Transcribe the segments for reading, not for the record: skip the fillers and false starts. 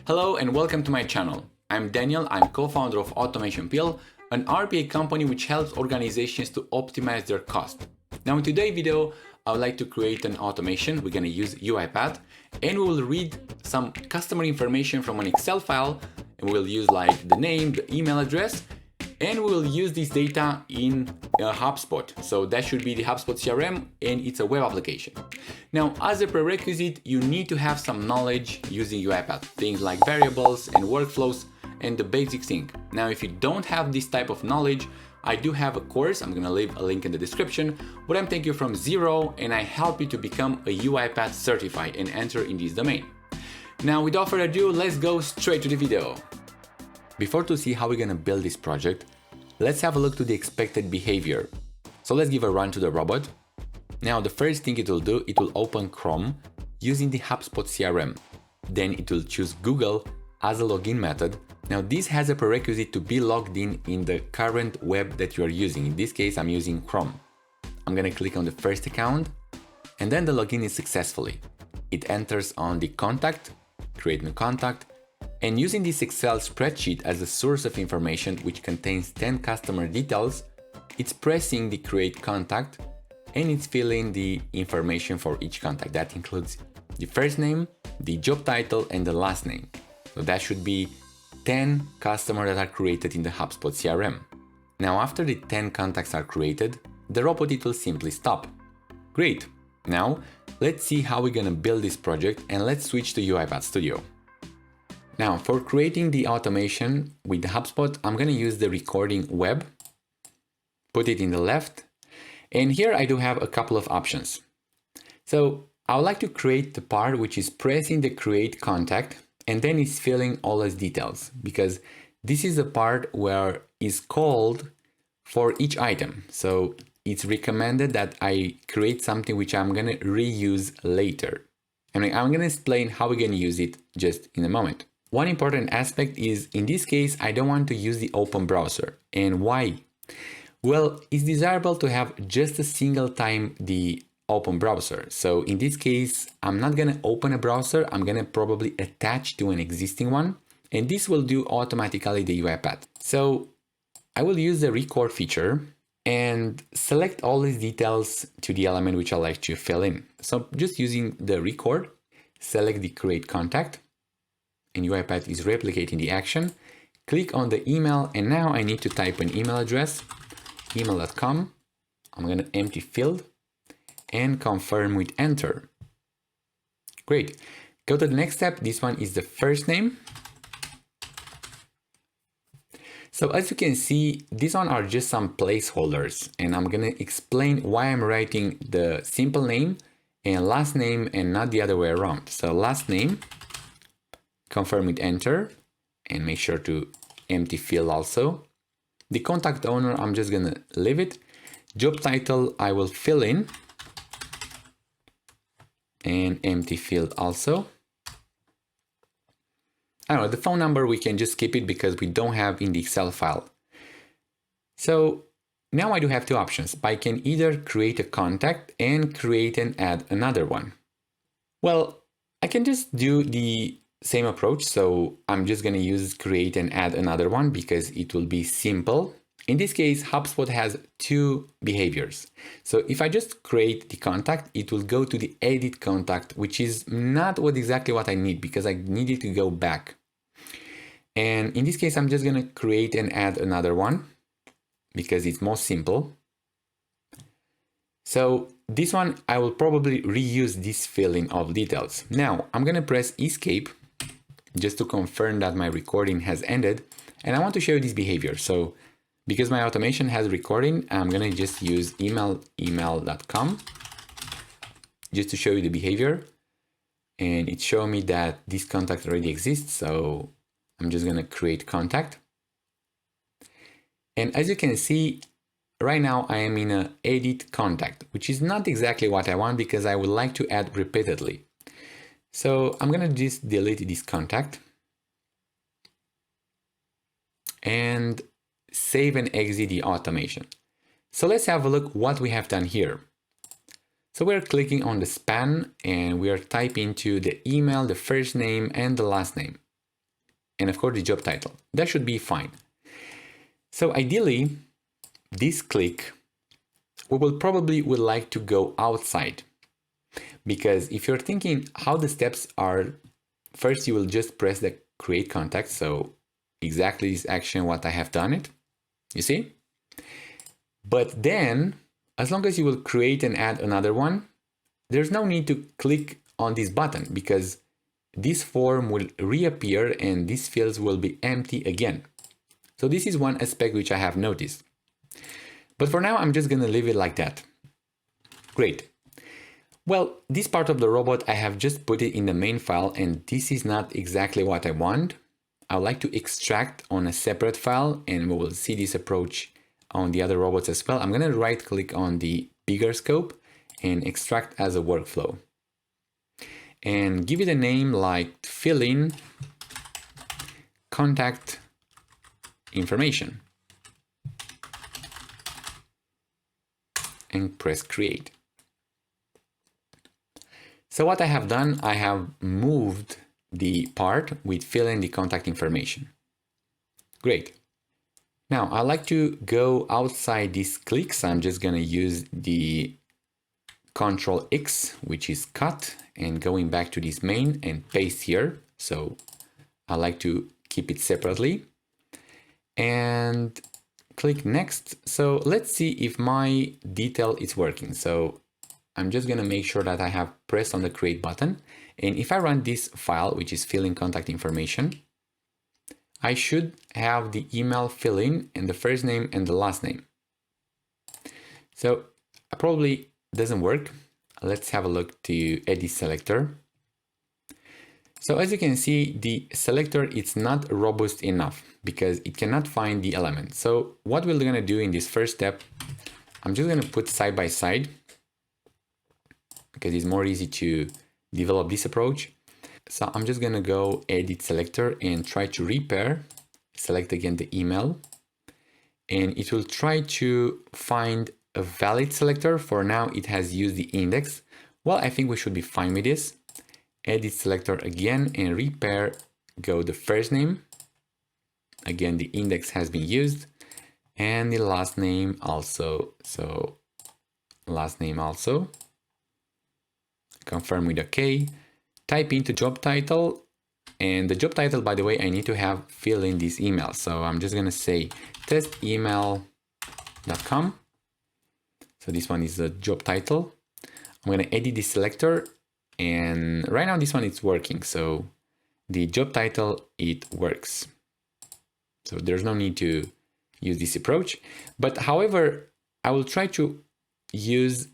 Hello and welcome to my channel. I'm Daniel, I'm co-founder of Automation Pill, an RPA company which helps organizations to optimize their cost. Now in today's video, I would like to create an automation. We're going to use UiPath and we will read some customer information from an Excel file, and we'll use like the name, the email address, and we will use this data in HubSpot. So that should be the HubSpot CRM, and it's a web application. Now, as a prerequisite, you need to have some knowledge using UiPath, things like variables and workflows and the basic thing. Now, if you don't have this type of knowledge, I do have a course. I'm gonna leave a link in the description, but I'm taking you from zero and I help you to become a UiPath certified and enter in this domain. Now, without further ado, let's go straight to the video. Before to see how we're gonna build this project, let's have a look to the expected behavior. So let's give a run to the robot. Now the first thing it will do, it will open Chrome using the HubSpot CRM. Then it will choose Google as a login method. Now this has a prerequisite to be logged in the current web that you are using. In this case, I'm using Chrome. I'm gonna click on the first account and then the login is successfully. It enters on the contact, create new contact, and using this Excel spreadsheet as a source of information which contains 10 customer details, it's pressing the create contact and it's filling the information for each contact. That includes the first name, the job title, and the last name. So that should be 10 customers that are created in the HubSpot CRM. Now after the 10 contacts are created, the robot it will simply stop. Great. Now let's see how we're gonna build this project, and let's switch to UiPath Studio. Now, for creating the automation with the HubSpot, I'm going to use the recording web, put it in the left, and here I do have a couple of options. So I would like to create the part which is pressing the create contact and then it's filling all its details, because this is the part where it's called for each item. So it's recommended that I create something which I'm going to reuse later. And I'm going to explain how we're going to use it just in a moment. One important aspect is, in this case, I don't want to use the open browser. And why? Well, it's desirable to have just a single time the open browser. So in this case, I'm not going to open a browser. I'm going to probably attach to an existing one. And this will do automatically the UiPath. So I will use the record feature and select all these details to the element which I like to fill in. So just using the record, select the create contact. And UiPath is replicating the action. Click on the email, and now I need to type an email address, email.com. I'm going to empty field and confirm with enter. Great. Go to the next step. This one is the first name. So as you can see, these one are just some placeholders, and I'm going to explain why I'm writing the simple name and last name and not the other way around. So last name, confirm with enter, and make sure to empty field also. The contact owner, I'm just gonna leave it. Job title, I will fill in and empty field also. I don't know, the phone number, we can just skip it because we don't have in the Excel file. So now I do have two options. I can either create a contact and create and add another one. Well, I can just do the same approach. So I'm just going to use create and add another one because it will be simple. In this case, HubSpot has two behaviors. So if I just create the contact, it will go to the edit contact, which is not exactly what I need because I needed to go back. And in this case, I'm just going to create and add another one because it's more simple. So this one, I will probably reuse this filling of details. Now I'm going to press escape just to confirm that my recording has ended. And I want to show you this behavior. So because my automation has recording, I'm going to just use email.com just to show you the behavior. And it's showing me that this contact already exists. So I'm just going to create contact. And as you can see, right now I am in a edit contact, which is not exactly what I want because I would like to add repeatedly. So I'm going to just delete this contact and save and exit the automation. So let's have a look what we have done here. So we're clicking on the span and we are typing into the email, the first name and the last name. and of course the job title. That should be fine. So ideally, this click, we will probably would like to go outside, because if you're thinking how the steps are, first you will just press the create contact. So exactly this action, what I have done it, you see? But then, as long as you will create and add another one, there's no need to click on this button, because this form will reappear and these fields will be empty again. So this is one aspect which I have noticed. But for now, I'm just going to leave it like that. Great. Well, this part of the robot, I have just put it in the main file, and this is not exactly what I want. I would like to extract on a separate file, and we will see this approach on the other robots as well. I'm going to right click on the bigger scope and extract as a workflow. And give it a name like fill in contact information. And press create. So what I have done, I have moved the part with fill in the contact information. Great. Now I like to go outside these clicks. I'm just going to use the Control X, which is cut, and going back to this main and paste here. So I like to keep it separately and click next. So let's see if my detail is working. So I'm just going to make sure that I have pressed on the create button. And if I run this file, which is fill in contact information, I should have the email fill in and the first name and the last name. So it probably doesn't work. Let's have a look to edit selector. So as you can see, the selector is not robust enough because it cannot find the element. So what we're going to do in this first step, I'm just going to put side by side because it's more easy to develop this approach. So I'm just going to go edit selector and try to repair, select again the email, and it will try to find a valid selector. For now, it has used the index. Well, I think we should be fine with this. Edit selector again and repair, go the first name. Again, the index has been used and the last name also. So last name also. Confirm with OK. Type into job title, and the job title, by the way, I need to have fill in this email. So I'm just going to say testemail.com. So this one is the job title. I'm going to edit the selector, and right now this one is working. So the job title, it works. So there's no need to use this approach. But however, I will try to use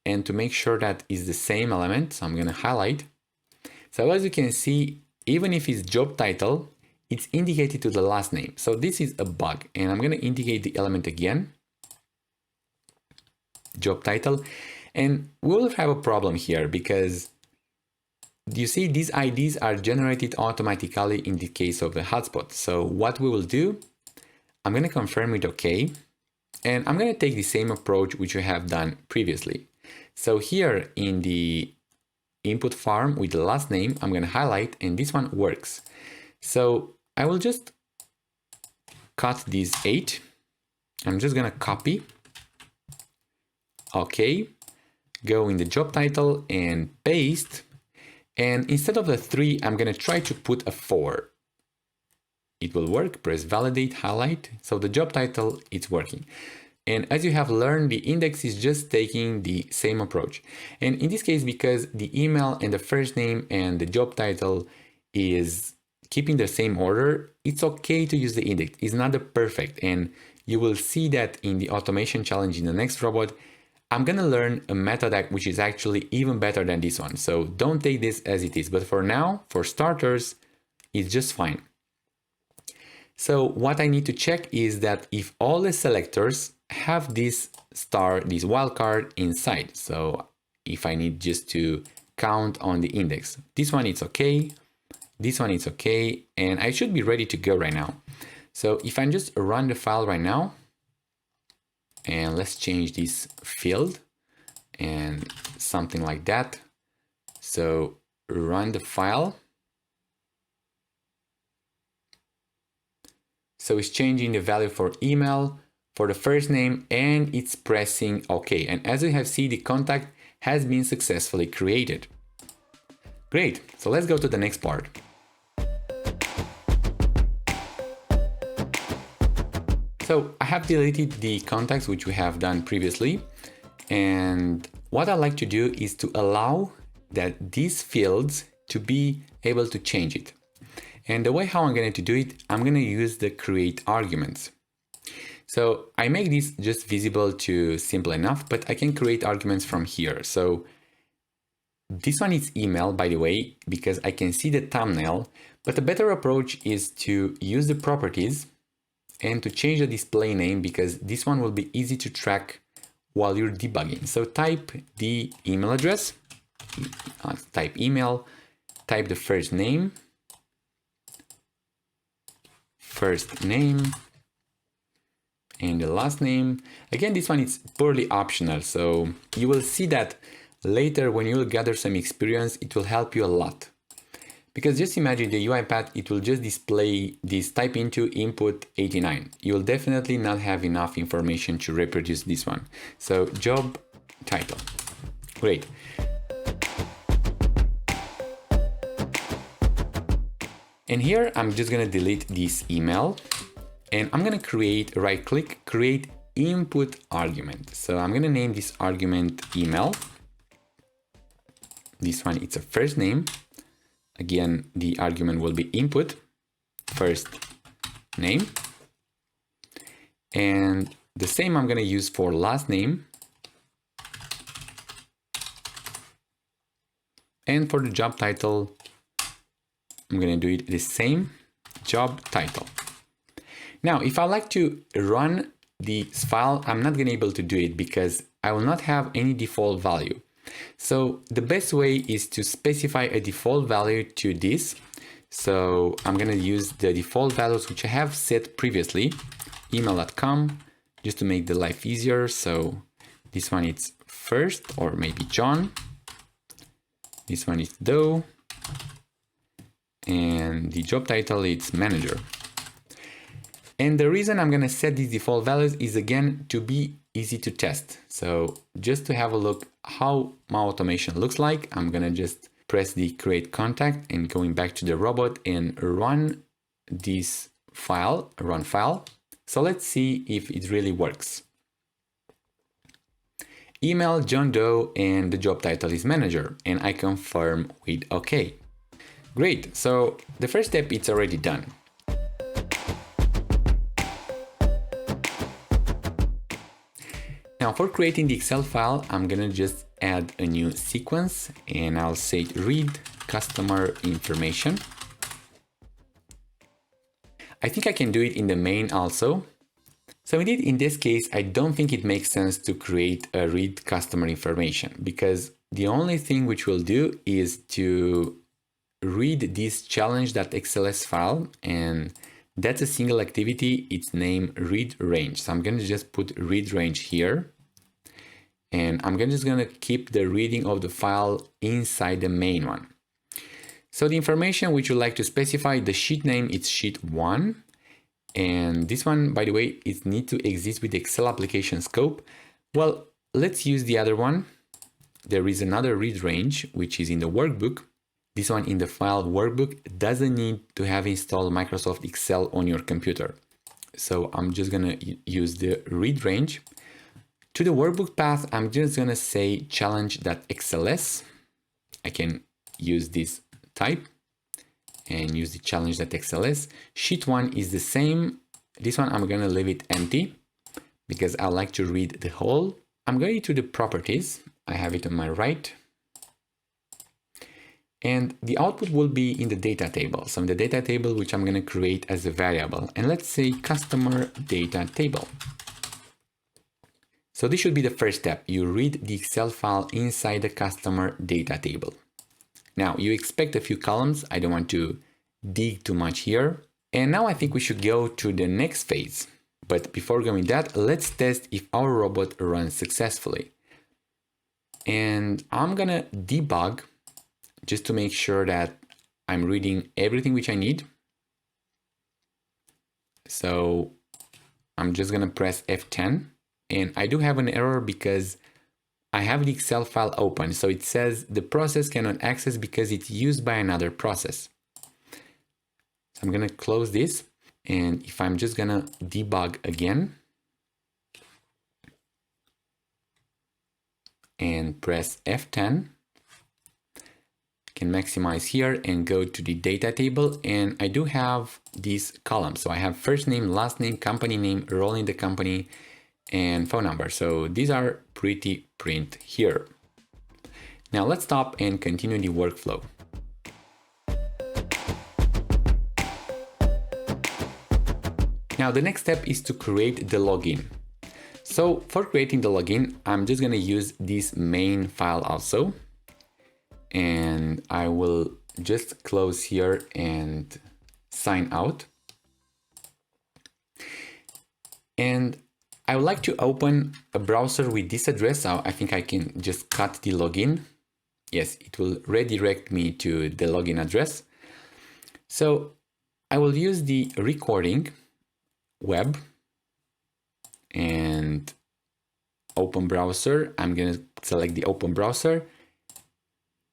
and to make sure that is the same element. So I'm going to highlight. So as you can see, even if it's job title, it's indicated to the last name. So this is a bug, and I'm going to indicate the element again, job title, and we'll have a problem here because you see these IDs are generated automatically in the case of the HubSpot. So what we will do, I'm going to confirm with OK, and I'm going to take the same approach which we have done previously. So here in the input form with the last name, I'm going to highlight, and this one works. So I will just cut these 8. I'm just going to copy. OK. Go in the job title and paste. And instead of the 3, I'm going to try to put a 4. It will work. Press validate, highlight. So the job title, it's working. And as you have learned, the index is just taking the same approach. And in this case, because the email and the first name and the job title is keeping the same order, it's okay to use the index. It's not the perfect. And you will see that in the automation challenge in the next robot, I'm going to learn a method which is actually even better than this one. So don't take this as it is. But for now, for starters, it's just fine. So what I need to check is that if all the selectors have this star, this wildcard inside. So if I need just to count on the index, this one is okay, this one is okay, and I should be ready to go right now. So if I just run the file right now, and let's change this field and something like that. So run the file. So it's changing the value for email, for the first name, and it's pressing OK. And as you have seen, the contact has been successfully created. Great, so let's go to the next part. So I have deleted the contacts which we have done previously. And what I like to do is to allow that these fields to be able to change it. And the way how I'm going to do it, I'm going to use the create arguments. So I make this just visible to simple enough, but I can create arguments from here. So this one is email, by the way, because I can see the thumbnail, but a better approach is to use the properties and to change the display name, because this one will be easy to track while you're debugging. So type the email address, type email, type the first name, and the last name. Again, this one is purely optional, so you will see that later when you will gather some experience, it will help you a lot. Because just imagine the UiPath, it will just display this type into input 89. You will definitely not have enough information to reproduce this one. So job title, great. And here I'm just gonna delete this email and I'm gonna create, right click, create input argument. So I'm gonna name this argument email. This one, it's a first name. Again, the argument will be input, first name. And the same I'm gonna use for last name. And for the job title, I'm gonna do it the same, job title. Now, if I like to run this file, I'm not gonna be able to do it because I will not have any default value. So the best way is to specify a default value to this. So I'm gonna use the default values which I have set previously, email.com, just to make the life easier. So this one is first, or maybe John. This one is Doe. And the job title is manager. And the reason I'm gonna set these default values is again to be easy to test. So just to have a look how my automation looks like, I'm gonna just press the create contact and going back to the robot and run this file, run file. So let's see if it really works. Email John Doe and the job title is manager, and I confirm with OK. Great, so the first step it's already done. Now for creating the Excel file, I'm gonna just add a new sequence and I'll say read customer information. I think I can do it in the main also. So indeed, in this case, I don't think it makes sense to create a read customer information, because the only thing which we'll do is to read this challenge.xls file, and that's a single activity. It's named read range. So I'm going to just put read range here, and I'm just going to keep the reading of the file inside the main one. So the information which you like to specify, the sheet name, it's sheet 1. And this one, by the way, it needs to exist with the Excel application scope. Well, let's use the other one. There is another read range, which is in the workbook. This one in the file workbook doesn't need to have installed Microsoft Excel on your computer. So I'm just gonna use the read range. To the workbook path, I'm just gonna say challenge.xls. I can use this type and use the challenge.xls. Sheet 1 is the same. This one I'm gonna leave it empty because I like to read the whole. I'm going to the properties. I have it on my right. And the output will be in the data table. So in the data table, which I'm gonna create as a variable. And let's say customer data table. So this should be the first step. You read the Excel file inside the customer data table. Now you expect a few columns. I don't want to dig too much here. And now I think we should go to the next phase. But before going that, let's test if our robot runs successfully. And I'm gonna debug just to make sure that I'm reading everything which I need. So I'm just gonna press F10, and I do have an error because I have the Excel file open. So it says the process cannot access because it's used by another process. So I'm gonna close this, and if I'm just gonna debug again and press F10, can maximize here and go to the data table, and I do have these columns. So I have first name, last name, company name, role in the company, and phone number. So these are pretty print here. Now let's stop and continue the workflow. Now the next step is to create the login. So for creating the login, I'm just gonna use this main file also. And I will just close here and sign out. And I would like to open a browser with this address. So I think I can just cut the login. Yes, it will redirect me to the login address. So I will use the recording web and open browser. I'm going to select the open browser.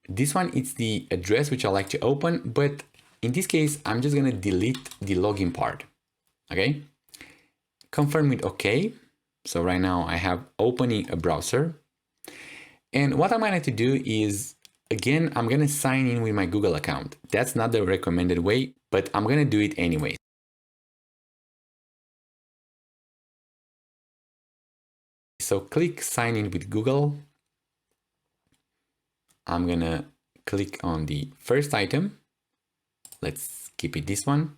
This one is the address which I like to open, but in this case, I'm just going to delete the login part. Okay. Confirm with OK. So right now I have opening a browser. And what I'm going to do is, again, I'm going to sign in with my Google account. That's not the recommended way, but I'm going to do it anyway. So click sign in with Google. I'm going to click on the first item. Let's keep it this one.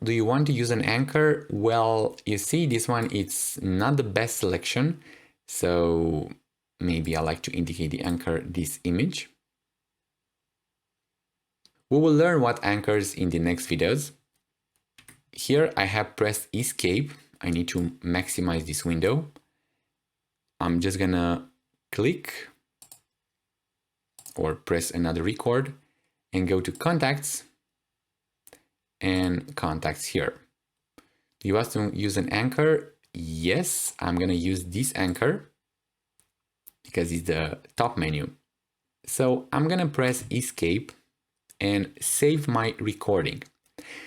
Do you want to use an anchor? Well, you see this one, it's not the best selection. So maybe I like to indicate the anchor this image. We will learn what anchors in the next videos. Here I have pressed escape. I need to maximize this window. I'm just gonna click or press another record and go to contacts and contacts here. Do you want to use an anchor? Yes, I'm gonna use this anchor because it's the top menu. So I'm gonna press escape and save my recording.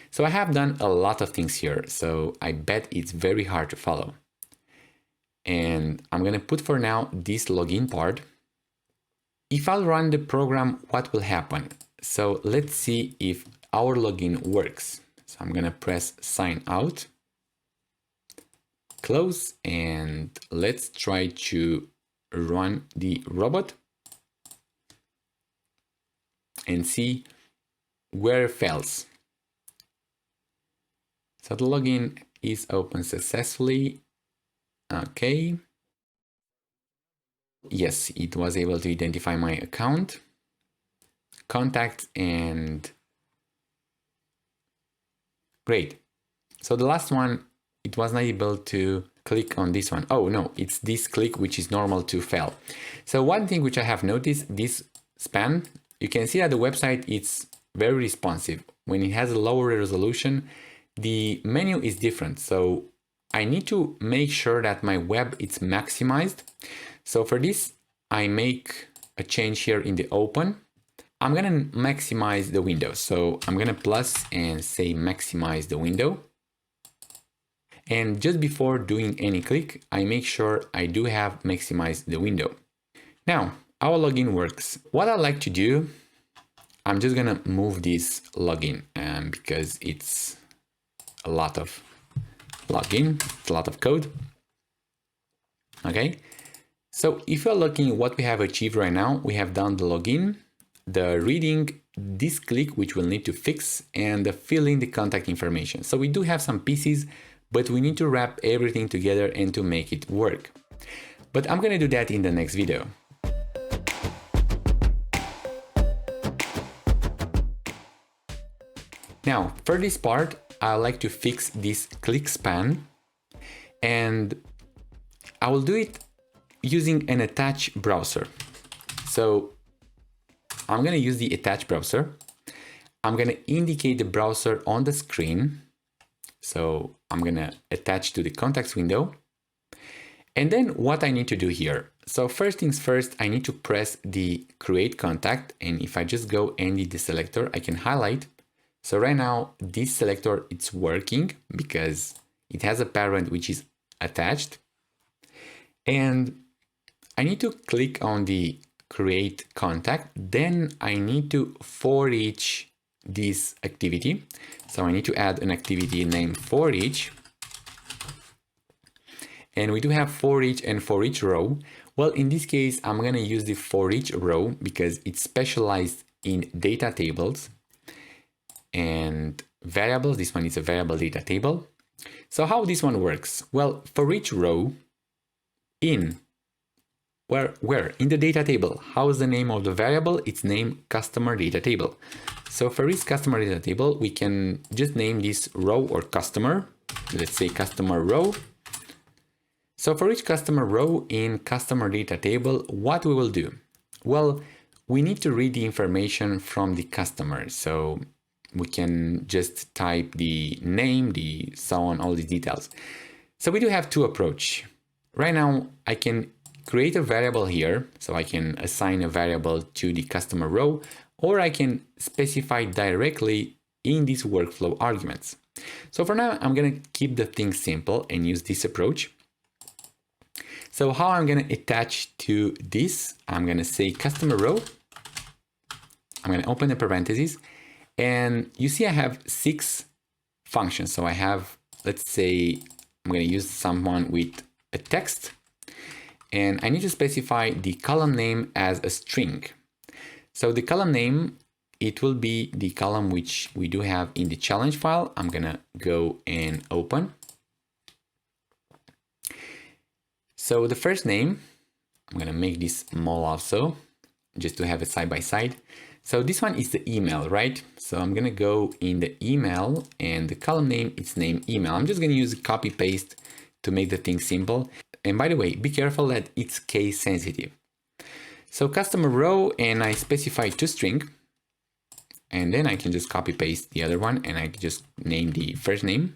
So I have done a lot of things here, so I bet it's very hard to follow. And I'm gonna put for now this login part. If I'll run the program, what will happen? So let's see if our login works. So I'm gonna press sign out, close, and let's try to run the robot and see where it fails. So the login is open successfully. Okay. Yes, it was able to identify my account, contacts, and great. So the last one, it was not able to click on this one. Oh no, it's this click which is normal to fail. So one thing which I have noticed, this span, you can see that the website is very responsive. When it has a lower resolution, the menu is different. So I need to make sure that my web is maximized. So for this, I make a change here in the open. I'm gonna maximize the window. So I'm gonna plus and say maximize the window. And just before doing any click, I make sure I do have maximized the window. Now, our login works. What I like to do, I'm just gonna move this login because it's a lot of login, it's a lot of code. Okay. So if you're looking at what we have achieved right now, we have done the login, the reading, this click, which we'll need to fix, and the filling the contact information. So we do have some pieces, but we need to wrap everything together and to make it work. But I'm going to do that in the next video. Now, for this part, I like to fix this click span, and I will do it using an attached browser. So I'm going to use the attached browser. I'm going to indicate the browser on the screen. So I'm gonna attach to the contacts window. And then what I need to do here. So first things first, I need to press the create contact. And if I just go and edit the selector, I can highlight. So right now this selector, it's working because it has a parent which is attached. And I need to click on the create contact. Then I need to for each this activity. So I need to add an activity named for each. And we do have for each and for each row. Well, in this case, I'm going to use the for each row because it's specialized in data tables and variables. This one is a variable data table. So how this one works? Well, for each row in where in the data table, how is the name of the variable? It's named customer data table. So for each customer data table, we can just name this row or customer. Let's say customer row. So for each customer row in customer data table, what we will do? Well, we need to read the information from the customer. So we can just type the name, the so on, all these details. So we do have two approaches. Right now, I can create a variable here. So I can assign a variable to the customer row, or I can specify directly in these workflow arguments. So for now, I'm going to keep the thing simple and use this approach. So how I'm going to attach to this, I'm going to say customer row. I'm going to open the parentheses, and you see I have 6 functions. So I have, let's say, I'm going to use someone with a text, and I need to specify the column name as a string. So the column name, it will be the column which we do have in the challenge file. I'm going to go and open. So the first name, I'm going to make this small also, just to have it side by side. So this one is the email, right? So I'm going to go in the email, and the column name, it's named email. I'm just going to use copy paste to make the thing simple. And by the way, be careful that it's case sensitive. So customer row, and I specify to string, and then I can just copy paste the other one, and I just name the first name.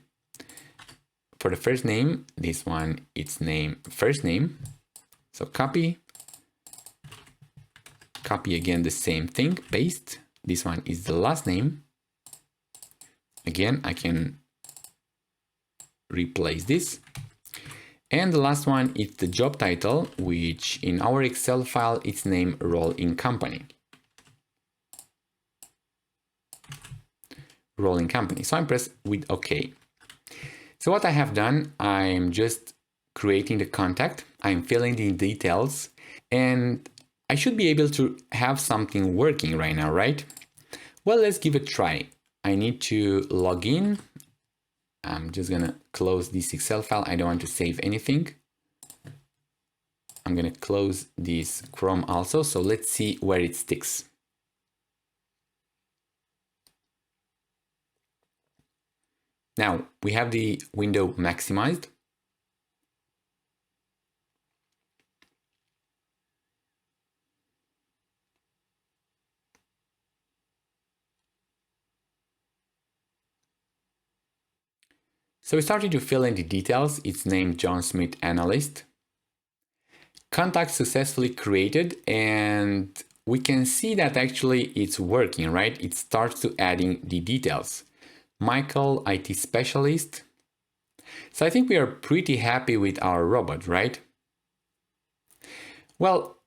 For the first name, this one, it's name first name. So copy again the same thing, paste. This one is the last name. Again, I can replace this. And the last one is the job title, which in our Excel file, it's named role in company. Role in company. So I'm pressed with OK. So what I have done, I'm just creating the contact, I'm filling the details, and I should be able to have something working right now, right? Well, let's give it a try. I need to log in. I'm just gonna close this Excel file. I don't want to save anything. I'm gonna close this Chrome also. So let's see where it sticks. Now we have the window maximized. So we started to fill in the details. It's named John Smith Analyst. Contact successfully created, and we can see that actually it's working, right? It starts to adding the details. Michael, IT specialist. So I think we are pretty happy with our robot, right? Well,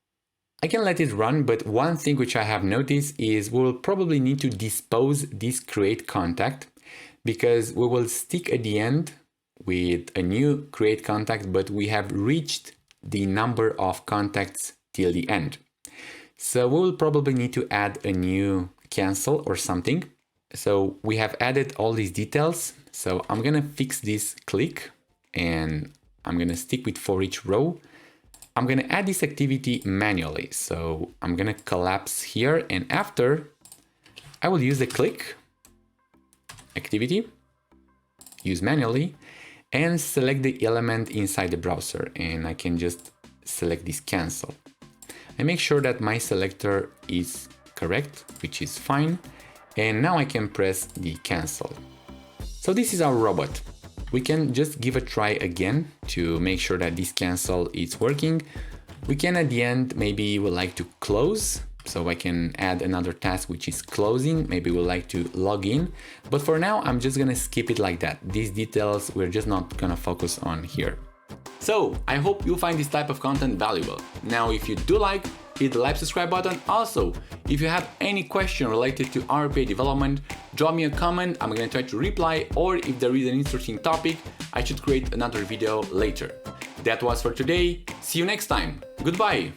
I can let it run, but one thing which I have noticed is we'll probably need to dispose this create contact, because we will stick at the end with a new create contact, but we have reached the number of contacts till the end. So we will probably need to add a new cancel or something. So we have added all these details. So I'm gonna fix this click, and I'm gonna stick with for each row. I'm gonna add this activity manually. So I'm gonna collapse here, and after I will use the click activity, use manually, and select the element inside the browser, and I can just select this cancel. I make sure that my selector is correct, which is fine, and now I can press the cancel. So this is our robot. We can just give a try again to make sure that this cancel is working. We can at the end, maybe we'd like to close. So I can add another task, which is closing. Maybe we'd like to log in. But for now, I'm just gonna skip it like that. These details, we're just not gonna focus on here. So I hope you find this type of content valuable. Now, if you do like, hit the like, subscribe button. Also, if you have any question related to RPA development, drop me a comment. I'm gonna try to reply, or if there is an interesting topic, I should create another video later. That was for today. See you next time. Goodbye.